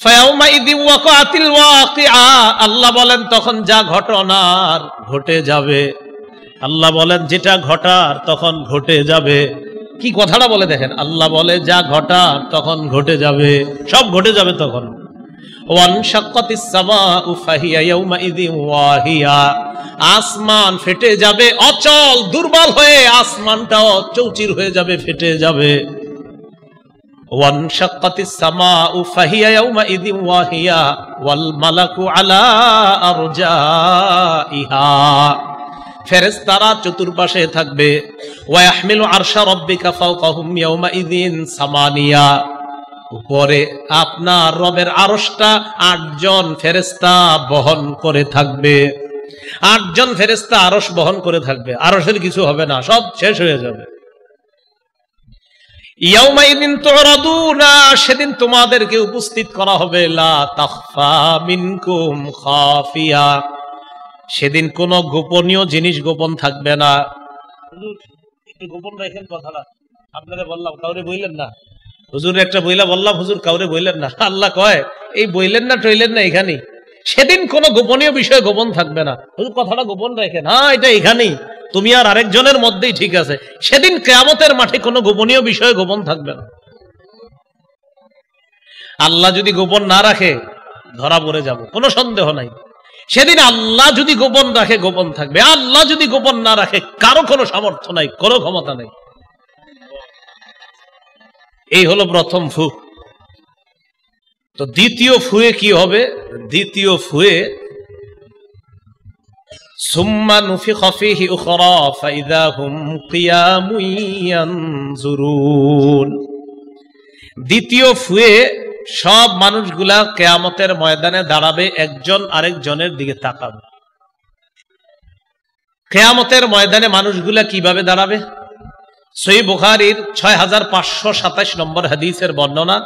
ফায়াউমাইযি ওয়াকাতিল ওয়াকিআ, আল্লাহ বলেন তখন যা ঘটনার ঘটে যাবে। আল্লাহ বলেন যেটা ঘটার তখন ঘটে যাবে। কি কথাটা বলে দেখেন, আল্লাহ বলে যা ঘটার তখন ঘটে যাবে, সব ঘটে যাবে তখন। ওয়ানশাক্কাতিস সামাউ ফাহিয়া ইয়াউমাইযিন ওয়াহিয়া, আসমান ফেটে যাবে অচল দুর্বল হয়ে, আসমানটাও চৌচির হয়ে যাবে, ফেটে যাবে। ওয়ানশাক্কাতিস সামাউ ফাহিয়া ইয়াউমাইযিন ওয়াহিয়া ওয়াল মালাকু আলা আরজাইহা, ফেরেশতারা চতুর্পাশে থাকবে। ওয়া ইয়াহমিলু আরশা রাব্বিকা ফাওকাহুম ইয়াউমাইযিন সামানিয়া, উপরে আপনার রবের আরশটা 8 জন ফেরেশতা বহন করে থাকবে। 8 জন ফেরেশতা আরশ বহন করে থাকবে, আরশের কিছু হবে না, সব শেষ হয়ে যাবে। ইয়াউমাইযিন তুরাদুনা, সেদিন তোমাদেরকে উপস্থিত করা হবে। লা তাখফা মিনকুম খাফিয়া, সেদিন কোনো গোপনীয় জিনিস গোপন থাকবে না। একটু গোপন রাখেন কথাটা, আপনারা বললাম কাউরে বইলেন না। হুজুর একটা বইলা বললাম, হুজুর কাউরে বইলেন না। আল্লাহ কয় এই বইলেন না টইলেন না এখানেই, সেদিন কোনো গোপনীয় বিষয় গোপন থাকবে না। হুজুর কথাটা গোপন রাখেন, হ্যাঁ এটা এখানেই, তুমি আর আরেকজনের মধ্যেই ঠিক আছে। সেদিন কিয়ামতের মাঠে কোনো গোপনীয় বিষয় গোপন থাকবে না। আল্লাহ যদি গোপন না রাখে ধরা পড়ে যাব, কোনো সন্দেহ নাই। সেদিন আল্লাহ যদি গোপন রাখে গোপন থাকবে, আল্লাহ যদি গোপন না রাখে কারো কোনো সামর্থ্য নাই, কোনো ক্ষমতা নাই। এই হলো প্রথম ফু। তো দ্বিতীয় ফুয়ে কি হবে? দ্বিতীয় ফুয়ে সুম্মা নুফিখা ফীহি উখরা ফাইযা হুম কিয়ামুন ইয়ানজুরুন, দ্বিতীয় ফুয়ে সব মানুষগুলা কিয়ামতের ময়দানে দাঁড়াবে, একজন আরেকজনের দিকে তাকাবে। কিয়ামতের ময়দানে মানুষগুলা কিভাবে দাঁড়াবে? সহিহ বুখারীর 6527 নম্বর হাদিসের বর্ণনা,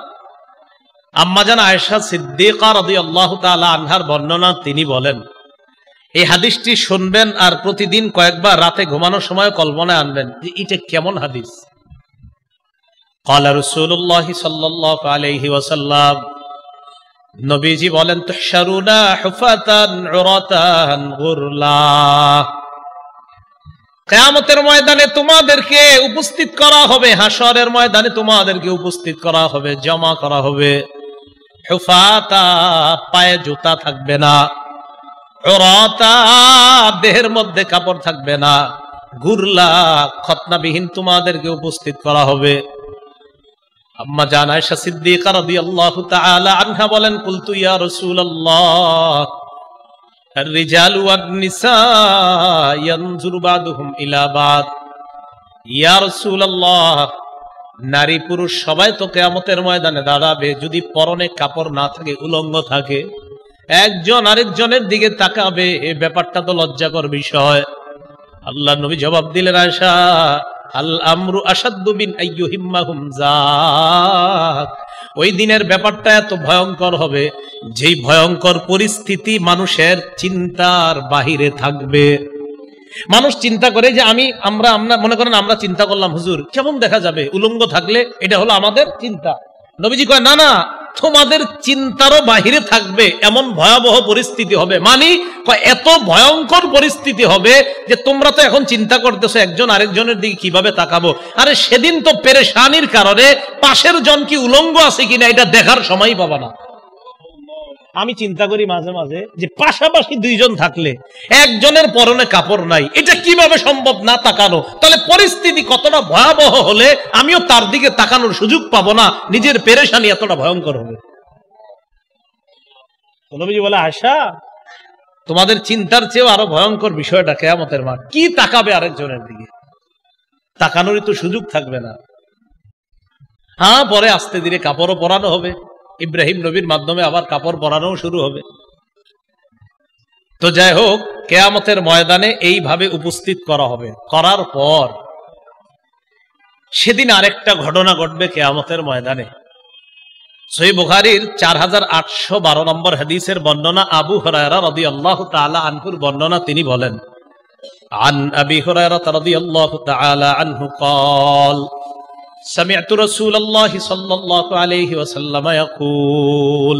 আম্মাজান আয়েশা সিদ্দিকা রাদিয়াল্লাহু তাআলা আনহার বর্ণনা। তিনি বলেন, এই হাদিসটি শুনবেন আর প্রতিদিন কয়েকবার রাতে ঘুমানোর সময় কল্পনায় আনবেন যে এটা কেমন হাদিস। ক্বালা রাসূলুল্লাহ সাল্লাল্লাহু আলাইহি ওয়াসাল্লাম, নবীজি বলেন, তুহশারুনা হুফাতান উরাতান গুরলা, কিয়ামতের ময়দানে তোমাদেরকে উপস্থিত করা হবে, হাশরের ময়দানে তোমাদেরকে উপস্থিত করা হবে, জমা করা হবে। হুফাতা, পায়ে জুতা থাকবে না, উরাতা, দেহের মধ্যে কাপড় থাকবে না, গুরলা, খতনাবিহীন তোমাদেরকে উপস্থিত করা হবে। আম্মা জান আয়েশা সিদ্দিকা রাদিয়াল্লাহু তাআলা আনহা বলেন, কুলতু ইয়া রাসূলুল্লাহ الرجال والنساء ينظر بعضهم إلى بعض, ইয়া রাসূলুল্লাহ, নারী পুরুষ সবাই তো কিয়ামতের ময়দানে দাঁড়াবে, যদি পরনে কাপড় না থাকে, উলঙ্গ থাকে, একজন আরেকজনের দিকে তাকাবে, এই ব্যাপারটা তো লজ্জাকর বিষয়। আল্লাহ নবী জবাব দিলেন, আয়েশা, আল আমরু আশাদ্দু মিন আইয়ুহিম্মাহুম যাক, ওই দিনের ব্যাপারটা এত ভয়ঙ্কর হবে, যেই ভয়ঙ্কর পরিস্থিতি মানুষের চিন্তার বাহিরে থাকবে। মানুষ চিন্তা করে যে আমরা মনে করেন আমরা চিন্তা করলাম, হুজুর কেমন দেখা যাবে উলঙ্গ থাকলে, এটা হলো আমাদের চিন্তা। নবীজি কয়, না না, তোমাদের চিন্তারও বাহিরে থাকবে এমন ভয়াবহ পরিস্থিতি হবে। এত ভয়ঙ্কর পরিস্থিতি হবে যে তোমরা তো এখন চিন্তা করতেছো একজন আরেকজনের দিকে কিভাবে তাকাবো, আরে সেদিন তো পেরেশানির কারণে পাশের জন কি উলঙ্গ আছে কিনা এটা দেখার সময় পাবা না। আমি চিন্তা করি মাঝে মাঝে যে পাশাপাশি দুইজন থাকলে একজনের পরনে কাপড় নাই, এটা কিভাবে সম্ভব না তাকানো? তাহলে পরিস্থিতি কতটা ভয়াবহ হলে আমিও তার দিকে তাকানোর সুযোগ পাবো না, নিজের পেরেশানি এতটা ভয়ঙ্কর হবে। নবীজি বলে, আয়েশা, তোমাদের চিন্তার চেয়েও আরো ভয়ঙ্কর বিষয়টা কিয়ামতের মাঠ। কি তাকাবে আরেকজনের দিকে? তাকানোরই তো সুযোগ থাকবে না। হ্যাঁ, পরে আস্তে ধীরে কাপড়ও পরানো হবে, ইব্রাহিম নবীর মাধ্যমে আবার কাপড় পরানো শুরু হবে। তো যাই হোক, কিয়ামতের ময়দানে এইভাবে উপস্থিত করা হবে। করার পর সেদিন আরেকটা ঘটনা ঘটবে কিয়ামতের ময়দানে। সহিহ বুখারীর 4812 নম্বর হাদিসের বর্ণনা, আবু হুরায়রা রাদিয়াল্লাহু তাআলা আনহুর বর্ণনা। তিনি বলেন, আন আবি হুরায়রা রাদিয়াল্লাহু তাআলা আনহু قال سمعت رسول الله صلى الله عليه وسلم يقول,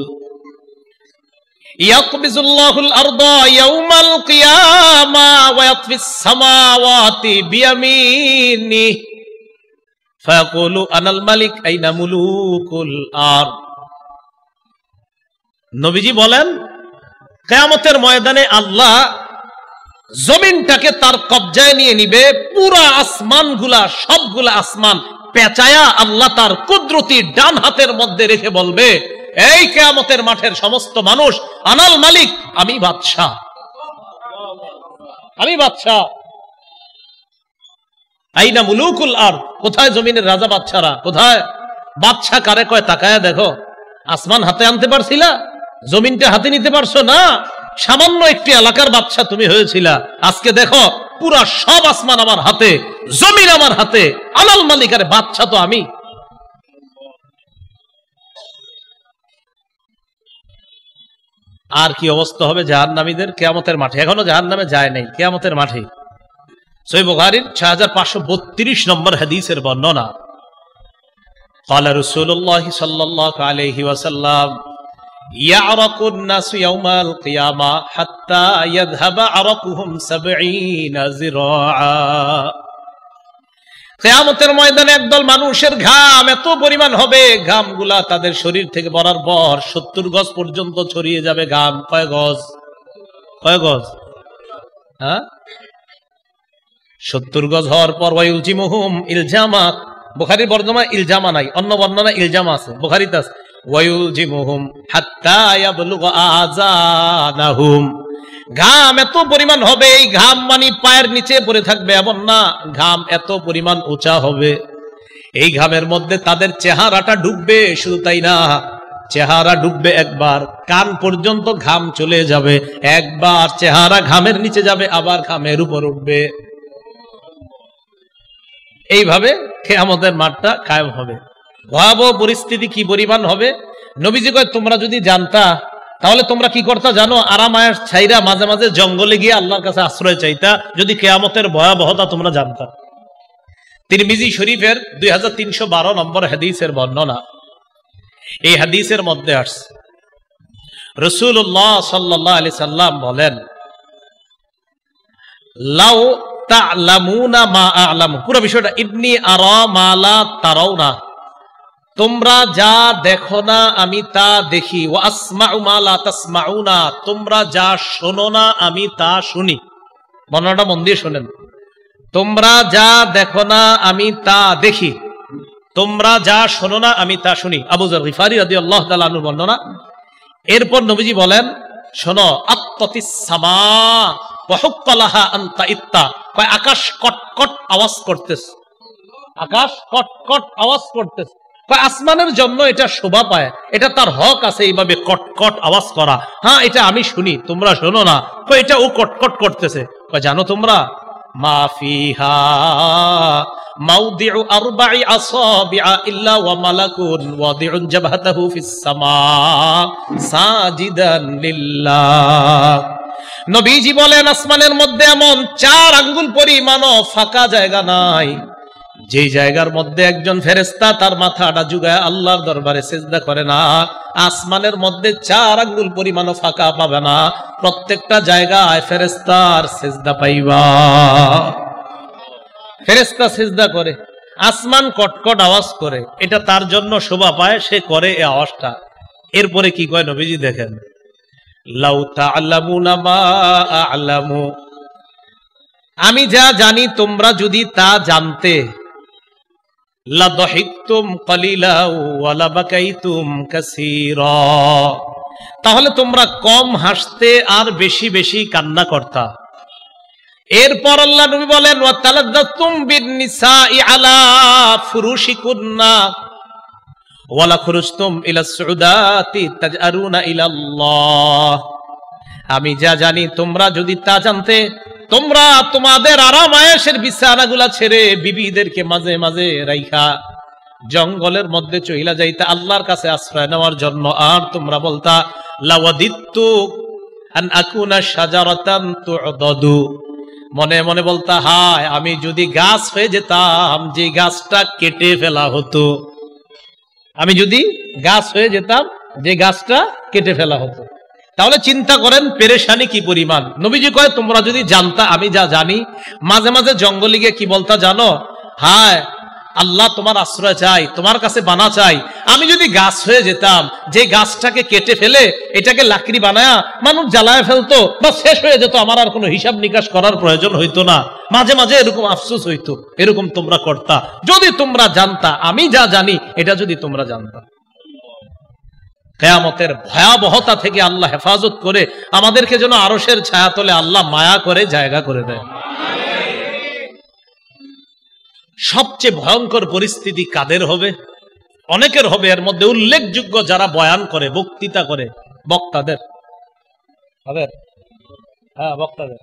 ইয়াকবিজুল্লাহুল আরদা ইয়াউমাল কিয়ামা ওয়া ইয়াতফিস সামাওয়াতি বিয়ামিনি ফায়াকুলু আনাল মালিক আইনা মুলুকুল আরদ। নবীজি বলেন, কিয়ামতের ময়দানে আল্লাহ জমিনটাকে তার কবজায় নিয়ে নিবে, পুরা আসমানগুলা, সবগুলা আসমান পেঁচায়া আল্লাহ তার কুদরতি ডান হাতের মধ্যে রেখে বলবে, এই কিয়ামতের মাঠের সমস্ত মানুষ, আনাল মালিক, আমি বাদশাহ, আমি বাদশাহ। আইনা মুলুকুল আরদ, কোথায় জমিনের রাজা বাদশারা, কোথায়? বাদশাহ কারে কয় তাকায়া দেখো। আসমান হাতে আনতে পারছিলা? জমিনটা হাতে নিতে পারছো না? সামান্য একটি এলাকার বাদশাহ তুমি হয়েছিলা, আজকে দেখো পুরা সব আসমান আমার হাতে, জমিন আমার হাতে, আনাল মালিক, আরে বাদশাহ তো আমি। আর কি অবস্থা হবে জাহান্নামীদের কিয়ামতের মাঠে? এখনো জাহান্নামে যায় নাই, কিয়ামতের মাঠে। সহিহ বুখারীর 6532 নম্বর হাদিসের বর্ণনা, قال رسول الله صلى الله عليه وسلم يعرق الناس يوم القيامة حتى يذهب عرقهم 70 ذراعا। কিয়ামতের ময়দানে একদল মানুষের ঘাম এত পরিমাণ হবে, ঘামগুলা তাদের শরীর থেকে বরার পর 70 গজ পর্যন্ত ছড়িয়ে যাবে ঘাম। কয় গজ? কয় গজ? হ্যাঁ, 70 গজ হওয়ার পর ওয়ায়ুলজিমুহুম ইলজামা, বুখারীর বর্ণনা ইলজামা নাই, অন্য বর্ণনা ইলজামা আছে, বুখারীতে আছে ওয়ায়ুলজিমুহুম হাত্তা ইয়াবলুগা আযানাহুম। ঘাম এত পরিমাণ হবে, এই ঘাম মানে পায়ের নিচে পড়ে থাকবে এমন না, ঘাম এত পরিমাণ উঁচা হবে, এই ঘামের মধ্যে তাদের চেহারাটা ডুববে। শুধু তাই না, চেহারা ডুববে একবার, কান পর্যন্ত ঘাম চলে যাবে, একবার চেহারা ঘামের নিচে যাবে, আবার ঘামের উপর উঠবে। এইভাবে কিয়ামতের মাঠটা কায়েম হবে। ভয়াবহ পরিস্থিতি কি পরিমাণ হবে, নবীজি কয় তোমরা যদি জানতা তাহলে তোমরা কি করতা জানো? আরামায়ের ছাইরা মাঝে মাঝে জঙ্গলে গিয়ে আল্লাহর কাছে আশ্রয় চাইতা, যদি কিয়ামতের ভয়াবহতা তোমরা জানতা। তিরমিজি শরীফের 2312 নম্বর হাদিসের বর্ণনা, এই হাদিসের মধ্যে আসছে রাসূলুল্লাহ সাল্লাল্লাহু আলাইহি সাল্লাম বলেন, লাউ তা'লামুনা মা আ'লামু, পুরো বিষয়টা, ইন্নী আরা মা লা তারাউনা, তোমরা যা দেখো না আমি তা দেখি, ওয়া আসমাউ মা লা তাসমাউনা, তোমরা যা শোনো না আমি তা শুনি। বর্ণনাটা মন দিয়ে শোনেন, তোমরা যা দেখো না আমি তা দেখি, তোমরা যা শোনো না আমি তা শুনি। আবু যর গিফারি রাদিয়াল্লাহু তাআলা আনহু বর্ণনা। এরপর নবীজি বলেন, শোনো, আত্তাতিস সামা ওয়া হুক্কালাহা আনতা ইত্তা, কয় আকাশ কটকট আওয়াজ করতেছে, আকাশ কটকট আওয়াজ করতেছে, আসমানের জন্য এটা শোভা পায়, এটা তার হক আছে এইভাবে কটকট আওয়াজ করা। হ্যাঁ, এটা আমি শুনি, তোমরা শোনো না, এটা ও কটকট করতেছে। জানো তোমরা, মা ফিহা মাউদিউ আরবা'i আসাবি'a ইল্লা ওয়া মালাকুন ওয়াদি'ুন জাবহাতাহু ফিস সামা সাজিদান লিল্লাহ। নবীজি বলেন, আসমানের মধ্যে এমন 4 আঙ্গুল পরিমাণও ফাঁকা জায়গা নাই, যে জায়গার মধ্যে একজন ফেরেশতা তার মাথাটা ঝুঁকায় আল্লাহর দরবারে সিজদা করে না। আসমানের মধ্যে 4 আঙ্গুল পরিমাণও ফাঁকা পাবে না, প্রত্যেকটা জায়গায় ফেরেশতার সিজদা পাইবা। ফেরেশতা সিজদা করে, আসমান কটকট আওয়াজ করে, এটা তার জন্য শোভা পায়, সে করে এই আওয়াজটা। এরপরে কি কয় নবীজি দেখেন, লাউ তা'লামুনা মা আ'লামু, আমি যা জানি তোমরা যদি তা জানতে, লা দাহিকতুম কালিলা ওয়া লা বাকাইতুম কাসীরা, তাহলে তোমরা কম হাসতে আর বেশি বেশি কান্না করতা। এরপর আল্লাহ নবী বলেন, ওয়া তালাদ্দাতুম বিন-নিসাই আলা ফুরুশিকুন্না ওয়া লা খুরুজতুম ইলা সুউদাতি তাজআরুনা ইলাল্লাহ, আমি যা জানি তোমরা যদি তা জানতে, তোমরা তোমাদের আরাম আয়েশের বিছানাগুলা ছেড়ে বিবিদেরকে মাঝে মাঝে রাইখা জঙ্গলের মধ্যে চইলা যাইতা আল্লাহর কাছে আশ্রয় নেওয়ার জন্য, আর তোমরা বলতা লাওয়াদিত্তু আন আকুনা শাজারাতান তু'দাদু, মনে মনে বলতা, হায় আমি যদি গাছ হয়ে যেতাম যে গাছটা কেটে ফেলা হতো, আমি যদি গাছ হয়ে যেতাম যে গাছটা কেটে ফেলা হতো। তাহলে চিন্তা করেন পেরেশানি কি পরিমাণ। নবীজি কয় তোমরা যদি জানতা আমি যা জানি। মাঝে মাঝে জঙ্গলে গিয়ে কি বলতা জানো? হায় আল্লাহ তোমার আশ্রয় চাই, তোমার কাছে বানা চাই। আমি যদি গাছ হয়ে যেতাম, যে গাছটাকে কেটে ফেলে এটাকে লাকড়ি বানায়া মানুষ জ্বালায় ফেলতো বা শেষ হয়ে যেত, আমার আর কোনো হিসাব নিকাশ করার প্রয়োজন হইতো না। মাঝে মাঝে এরকম আফসোস হইতো, এরকম তোমরা করতা যদি তোমরা জানতা আমি যা জানি, এটা যদি তোমরা জানতা। কিয়ামতের ভয়াবহতা থেকে আল্লাহ হেফাজত করে আমাদেরকে যেন আরশের ছায়াতলে আল্লাহ মায়া করে জায়গা করে দেয়। সবচেয়ে ভয়ঙ্কর পরিস্থিতি কাদের হবে? অনেকের হবে। এর মধ্যে উল্লেখযোগ্য যারা বয়ান করে, বক্তৃতা করে, বক্তাদের। হ্যাঁ, বক্তাদের।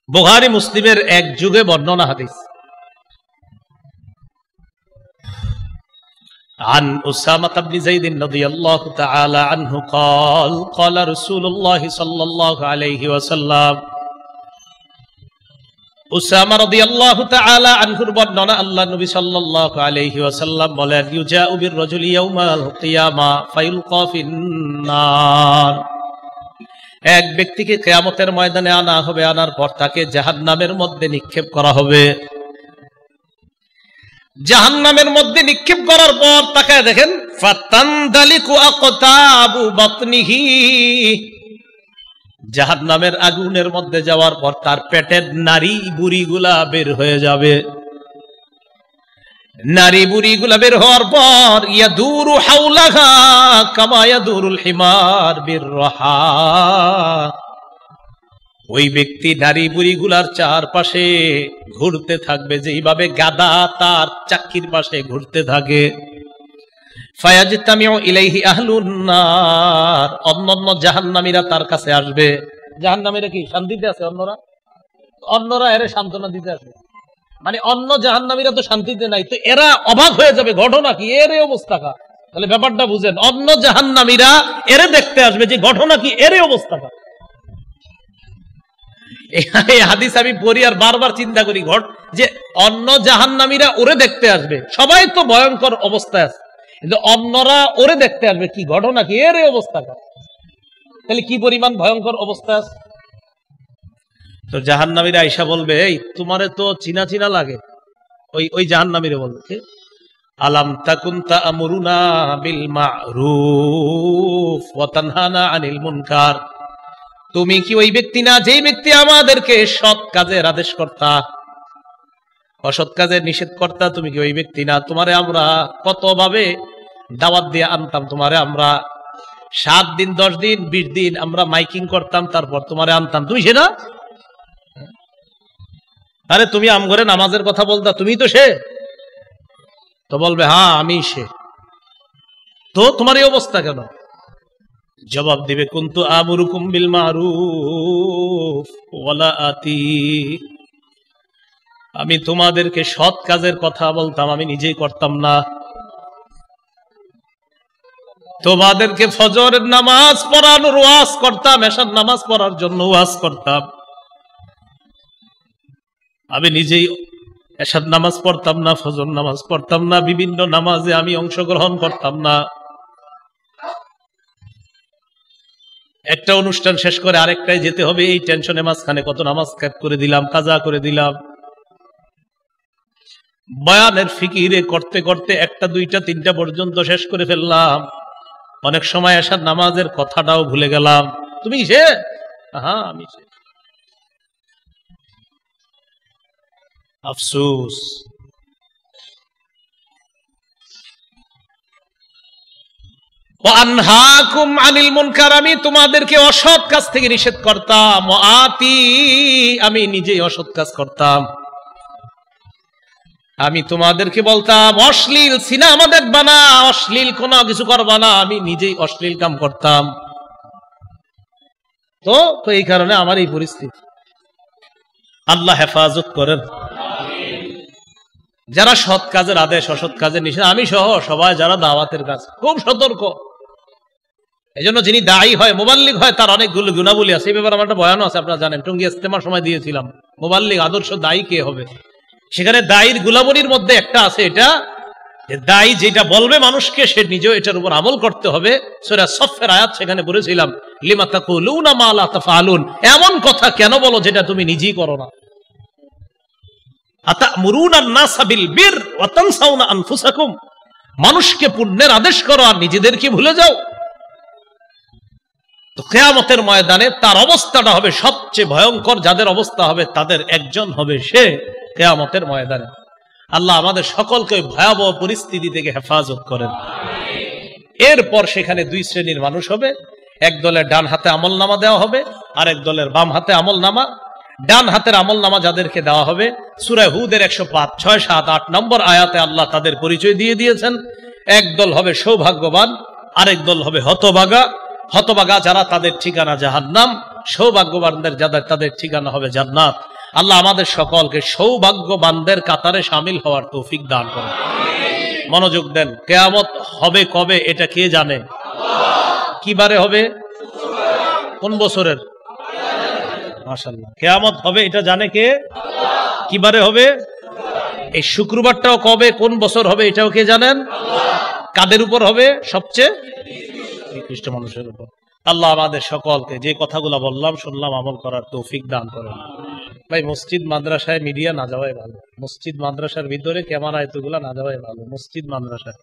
বুখারী মুসলিমের এক যুগে বর্ণনা হাদিস। عن أسامة بن زيد رضي الله تعالى عنه قال قال رسول الله صلى الله عليه وسلم উসামা রাদিয়াল্লাহু তাআলা আনহুর বর্ণনা, আল্লাহ নবী সাল্লাল্লাহু আলাইহি ওয়াসাল্লাম বলেন ইউজাউ বির রাজুলি ইয়াউমাল কিয়ামা ফায়ুলকা ফিন্নার। এক ব্যক্তিকে কিয়ামতের ময়দানে আনা হবে, আনার পর তাকে জাহান্নামের মধ্যে নিক্ষেপ করা হবে। জাহান্নামের মধ্যে নিক্ষেপ করার পর তাকায় দেখেন ফাতানদালিকু আকতাবু বাতনিহি। জাহান্নামের আগুনের মধ্যে যাওয়ার পর তার পেটের নারী বুড়িগুলা বের হয়ে যাবে। নারী বুড়িগুলা বের হওয়ার পর ইয়াদুরু হাওলাহা কামা ইয়াদুরুল হিমার বিররাহা। ওই ব্যক্তি নারী বুড়িগুলার চারপাশে ঘুরতে থাকবে যেইভাবে গাধা তার চাক্কির পাশে ঘুরতে থাকে। ফায়াজতামিউ ইলাইহি আহলুন নার। অন্যান্য জাহান্নামীরা তার কাছে আসবে। জাহান্নামীরা কি শান্তিতে আছে? অন্যরা এর সান্ত্বনা দিতে আসবে। মানে অন্য জাহান্নামীরা তো শান্তিতে নাই, তো এরা অবাক হয়ে যাবে, ঘটনা কি এর অবস্থা কা। তাহলে ব্যাপারটা বুঝেন, অন্য জাহান্নামীরা এরে দেখতে আসবে যে ঘটনা কি এর অবস্থা কা। এই হাদিস আমি পড়ি আর বারবার চিন্তা করি যে অন্য জাহান্নামীরা ওরে দেখতে আসবে। সবাই তো ভয়ঙ্কর অবস্থায় আছে, কিন্তু অন্যরা ওরে দেখতে আসবে, কি ঘটনা কি এর অবস্থা। তাহলে কি পরিমাণ ভয়ঙ্কর অবস্থা আছে। তো জাহান্নামীরা আয়েশা বলবে এই তোমারে তো চিনা চিনা লাগে। ওই জাহান্নামীরা বলবে আলাম তাকুন তা'মুরুনা বিল মা'রুফ ওয়া তানহানা আনিল মুনকার। তুমি কি ওই ব্যক্তি না যেই ব্যক্তি আমাদেরকে সৎ কাজের আদেশ করতা, অসৎ কাজের নিষেধ করতা? তুমি কি ওই ব্যক্তি না? তোমারে আমরা কত ভাবে দাওয়াত দিয়ে আনতাম, তোমারে আমরা 7 দিন 10 দিন 20 দিন আমরা মাইকিং করতাম, তারপর তোমারে আনতাম, তুমি সে না? আরে তুমি আমগরে নামাজের কথা বলতা, তুমি তো সে। তো বলবে হ্যাঁ আমি সে। তো তোমার এই অবস্থা কেন? জবাব দিবে কুনতু আমুরুকুম বিল মারুফ ওয়ালা আতি। আমি তোমাদেরকে সৎ কাজের কথা বলতাম, আমি নিজেই করতাম না। তোমাদেরকে ফজরের নামাজ পড়ানোর ওয়াজ করতাম, এশার নামাজ পড়ার জন্য ওয়াজ করতাম, আমি নিজেই এশার নামাজ পড়তাম না, ফজর নামাজ পড়তাম না, বিভিন্ন নামাজে আমি অংশগ্রহণ করতাম না। একটা অনুষ্ঠান শেষ করে আরেকটাই যেতে হবে, এই টেনশনে মাঝখানে কত নামাজ ক্যাপ করে দিলাম, কাজা করে দিলাম। বয়ানের ফিকিরে করতে করতে 1টা 2টা 3টা পর্যন্ত শেষ করে ফেললাম। অনেক সময় এশার নামাজের কথাটাও ভুলে গেলাম। তুমি সে? হ্যাঁ আমি সে। আফসোস। ওয়ানহাকুম আনিল মুনকার। আমি তোমাদেরকে অসৎ কাজ থেকে নিষেধ করতাম। ওয়াতি, আমি নিজেই অসৎ কাজ করতাম। আমি তোমাদেরকে বলতাম অশ্লীল সিনেমা দেখবা না, অশ্লীল কোনো কিছু করবা না, আমি নিজেই অশ্লীল কাম করতাম। তো এই কারণে আমার এই পরিস্থিতি। আল্লাহ হেফাজত করেন। যারা সৎ কাজের আদেশ, অসৎ কাজের নিষেধ, আমি সহ সবাই যারা দাওয়াতের কাজ, খুব সতর্ক। এই জন্য যিনি দায়ী হয়, মুবাল্লিগ হয়, তার অনেকগুলো গুণাবলী আছে। এই ব্যাপারে আমার একটা বয়ানও আছে, আপনারা জানেন, টঙ্গী ইজতেমার সময় দিয়েছিলাম। মুবাল্লিগ আদর্শ দায়ী কে হবে, সেখানে দায়ীর গুণাবলীর মধ্যে একটা আছে এটা যে দায়ী যেটা বলবে মানুষকে সে নিজেও এটার উপর আমল করতে হবে। সূরা সফের আয়াত সেখানে পড়েছিলাম, লিমা তাকুলুনা মা লা তাফআলুন, এমন কথা কেন বলো যেটা তুমি নিজেই করো না। আতা'মুরুনা আন-নাসা বিল বির ওয়া তানসাউনা আনফুসাকুম, মানুষকে পুণ্যের আদেশ করো আর নিজেদেরকে ভুলে যাও। তো কিয়ামতের ময়দানে তার অবস্থাটা হবে সবচেয়ে ভয়ঙ্কর। যাদের অবস্থা হবে তাদের একজন হবে সে কিয়ামতের ময়দানে। আল্লাহ আমাদের সকলকে ওই ভয়াবহ পরিস্থিতি থেকে হেফাজত করেন। এরপর সেখানে দুই শ্রেণীর মানুষ হবে, এক দলের ডান হাতে আমল নামা দেওয়া হবে, আর এক দলের বাম হাতে আমল নামা। ডান হাতের আমল নামা যাদেরকে দেওয়া হবে, সূরা হুদের 105, 6, 7, 8 নম্বর আয়াতে আল্লাহ তাদের পরিচয় দিয়ে দিয়েছেন। এক দল হবে সৌভাগ্যবান, আরেক দল হবে হতভাগা। হতভাগা যারা তাদের ঠিকানা জাহান্নাম, সৌভাগ্যবানদের যাদের তাদের ঠিকানা হবে জান্নাত। আল্লাহ আমাদের সকলকে সৌভাগ্যবানদের কাতারে শামিল হওয়ার তৌফিক দান করেন। মনোযোগ দেন, কিয়ামত হবে কবে এটা কে জানে? কি বারে হবে? কোন বছরের? মাশাআল্লাহ, কিয়ামত হবে এটা জানে কে? কি বারে হবে? এই শুক্রবারটাও কবে কোন বছর হবে এটাও কে জানেন? কাদের উপর হবে? সবচেয়ে নিকৃষ্ট মানুষের উপর। আল্লাহ আমাদের সকলকে যে কথাগুলো বললাম শুনলাম আমল করার তৌফিক দান করেন। ভাই মসজিদ মাদ্রাসায় মিডিয়া না যাওয়াই ভালো। মসজিদ মাদ্রাসার ভিতরে ক্যামেরা এতগুলা না যাওয়াই ভালো। মসজিদ মাদ্রাসায়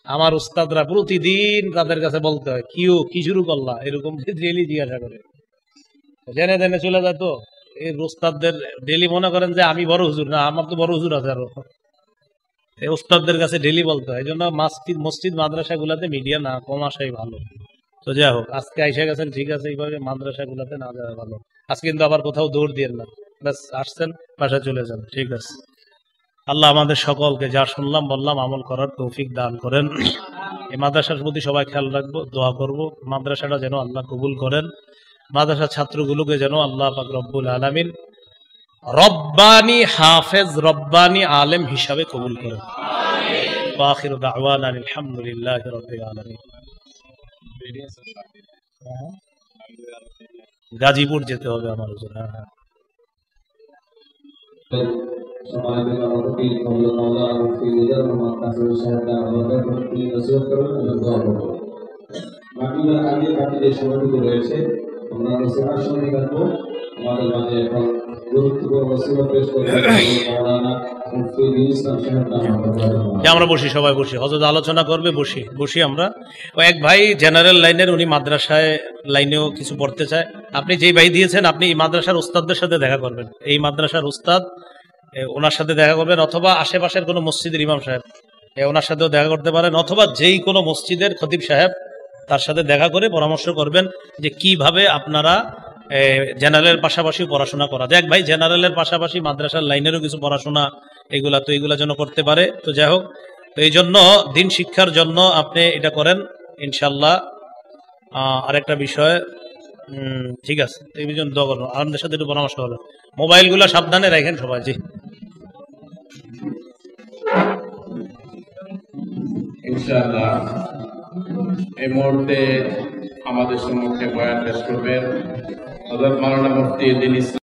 আমার উস্তাদরা প্রতিদিন তাদের কাছে বলতে হয় কি শুরু করলা, এরকম ডেলি জিজ্ঞাসা করে, জেনে জেনে চলে যায়। তো এই উস্তাদদের ডেলি মনে করেন যে আমি বড় হুজুর, না আমার তো বড় হুজুর আছে আরো। এই উস্তাদদের কাছে ডেলি বলতে হয়। এই জন্য মসজিদ মাদ্রাসা গুলাতে মিডিয়া না কম আসাই ভালো। তো যাই হোক, আজকে আইসা গেছেন ঠিক আছে, এইভাবে মাদ্রাসা গুলাতে না যাওয়া ভালো। আজকে কিন্তু আবার কোথাও দৌড় দিয়ে না, ব্যাস আসছেন বাসায় চলে যান, ঠিক আছে। আল্লাহ আমাদের সকলকে যা শুনলাম বললাম আমল করার তৌফিক দান করেন। এই মাদ্রাসার প্রতি সবাই খেয়াল রাখবো, দোয়া করব মাদ্রাসাটা যেন আল্লাহ কবুল করেন। মাদ্রাসার ছাত্রগুলোকে যেন আল্লাহ পাক রব্বুল আলামিন রব্বানি হাফেজ, রব্বানি আলেম হিসাবে কবুল করেন। ওয়া আখিরু দাওয়ানা আলহামদুলিল্লাহি রাব্বিল আলামিন। গাজীপুর যেতে হবে আমার হুজুর। হ্যাঁ হ্যাঁ, আমরা বসি, সবাই বসি, হযরত আলোচনা করবে, বসি আমরা। ও এক ভাই জেনারেল লাইনের, উনি মাদ্রাসায় লাইনেও কিছু পড়তে চায়। আপনি যেই ভাই দিয়েছেন আপনি এই মাদ্রাসার উস্তাদদের সাথে দেখা করবেন, এই মাদ্রাসার উস্তাদ ওনার সাথে দেখা করবেন, অথবা আশেপাশের কোনো মসজিদের ইমাম সাহেব ওনার সাথেও দেখা করতে পারেন, অথবা যেই কোনো মসজিদের খতিব সাহেব তার সাথে দেখা করে পরামর্শ করবেন যে কিভাবে আপনারা জেনারেলের পাশাপাশি পড়াশোনা করা যায়। এক ভাই জেনারেলের পাশাপাশি মাদ্রাসার লাইনেরও কিছু পড়াশোনা এগুলা যেন করতে পারে। তো যাই হোক, তো এই জন্য দিন শিক্ষার জন্য আপনি এটা করেন ইনশাল্লাহ। আরেকটা বিষয়, ঠিক আছে, এই জন্য দোয়া করবো, আমাদের সাথে একটু পরামর্শ করবেন। মোবাইলগুলো সাবধানে রাখেন সবাই। জি ইনশাআল্লাহ এই মুহূর্তে আমাদের সম্মুখে বয়ান পেশ করবেন হযরত মাওলানা মুফতি দ্বীন ইসলাম।